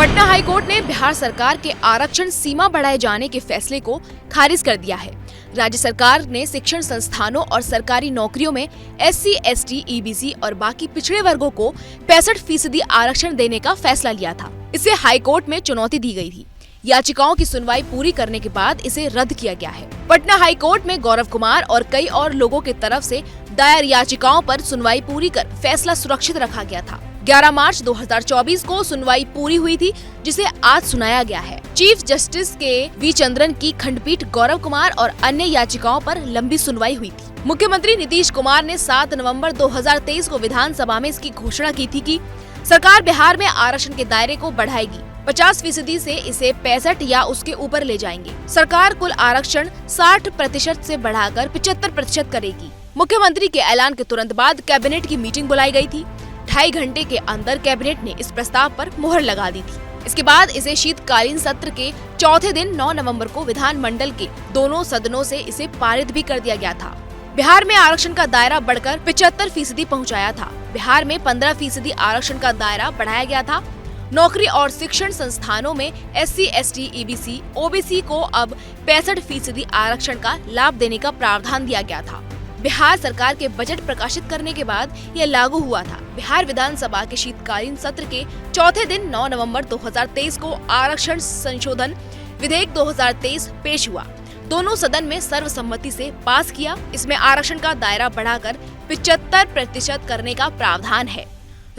Patna high court ने बिहार सरकार के आरक्षण सीमा बढ़ाए जाने के फैसले को खारिज कर दिया है। राज्य सरकार ने शिक्षण संस्थानों और सरकारी नौकरियों में SC, ST, EBC और बाकी पिछड़े वर्गों को 65% आरक्षण देने का फैसला लिया था। इसे हाईकोर्ट में चुनौती दी गई थी। याचिकाओं की सुनवाई पूरी करने के बाद इसे रद्द किया गया है। पटना हाईकोर्ट में गौरव कुमार और कई और लोगों की तरफ से दायर याचिकाओं पर सुनवाई पूरी कर फैसला सुरक्षित रखा गया था। 11 मार्च 2024 को सुनवाई पूरी हुई थी, जिसे आज सुनाया गया है। चीफ जस्टिस के वी चंद्रन की खंडपीठ गौरव कुमार और अन्य याचिकाओं पर लंबी सुनवाई हुई थी। मुख्यमंत्री नीतीश कुमार ने 7 नवंबर 2023 को विधानसभा में इसकी घोषणा की थी कि सरकार बिहार में आरक्षण के दायरे को बढ़ाएगी। 50% से इसे 65 या उसके ऊपर ले जाएंगे। सरकार कुल आरक्षण 60% से बढ़ाकर 75% करेगी। मुख्यमंत्री के ऐलान के तुरंत बाद कैबिनेट की मीटिंग बुलाई गई थी। 2.5 घंटे के अंदर कैबिनेट ने इस प्रस्ताव पर मुहर लगा दी थी। इसके बाद इसे शीतकालीन सत्र के चौथे दिन 9 नवंबर को विधानमंडल के दोनों सदनों से इसे पारित भी कर दिया गया था। बिहार में आरक्षण का दायरा बढ़कर 75% पहुंचाया था। बिहार में 15% आरक्षण का दायरा बढ़ाया गया था। नौकरी और शिक्षण संस्थानों में SC, ST, EBC, OBC को अब 65% आरक्षण का लाभ देने का प्रावधान दिया गया था। बिहार सरकार के बजट प्रकाशित करने के बाद यह लागू हुआ था। बिहार विधानसभा के शीतकालीन सत्र के चौथे दिन 9 नवंबर 2023 को आरक्षण संशोधन विधेयक 2023 पेश हुआ। दोनों सदन में सर्वसम्मति से पास किया। इसमें आरक्षण का दायरा बढ़ाकर 75% करने का प्रावधान है।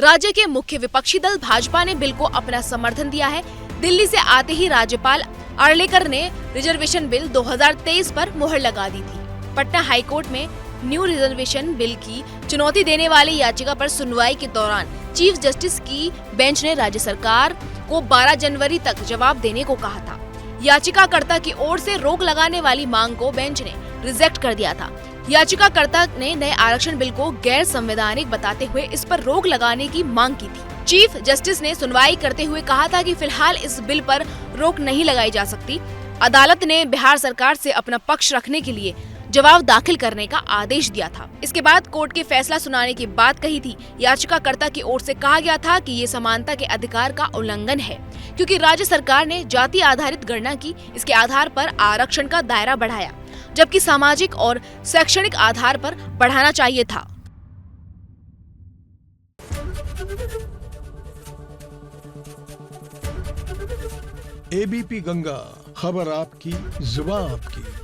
राज्य के मुख्य विपक्षी दल भाजपा ने बिल को अपना समर्थन दिया है। दिल्ली से आते ही राज्यपाल आर्लेकर ने रिजर्वेशन बिल 2023 पर मुहर लगा दी थी। पटना हाईकोर्ट में न्यू रिजर्वेशन बिल की चुनौती देने वाली याचिका पर सुनवाई के दौरान चीफ जस्टिस की बेंच ने राज्य सरकार को 12 जनवरी तक जवाब देने को कहा था। याचिकाकर्ता की ओर से रोक लगाने वाली मांग को बेंच ने रिजेक्ट कर दिया था। याचिकाकर्ता ने नए आरक्षण बिल को गैर संवैधानिक बताते हुए इस पर रोक लगाने की मांग की थी। चीफ जस्टिस ने सुनवाई करते हुए कहा था कि फिलहाल इस बिल पर रोक नहीं लगाई जा सकती। अदालत ने बिहार सरकार से अपना पक्ष रखने के लिए जवाब दाखिल करने का आदेश दिया था। इसके बाद कोर्ट के फैसला सुनाने की बात कही थी। याचिकाकर्ता की ओर से कहा गया था कि ये समानता के अधिकार का उल्लंघन है, क्योंकि राज्य सरकार ने जाति आधारित गणना की। इसके आधार पर आरक्षण का दायरा बढ़ाया, जबकि सामाजिक और शैक्षणिक आधार पर बढ़ाना चाहिए था। ABP गंगा, खबर आपकी, जुबान आपकी।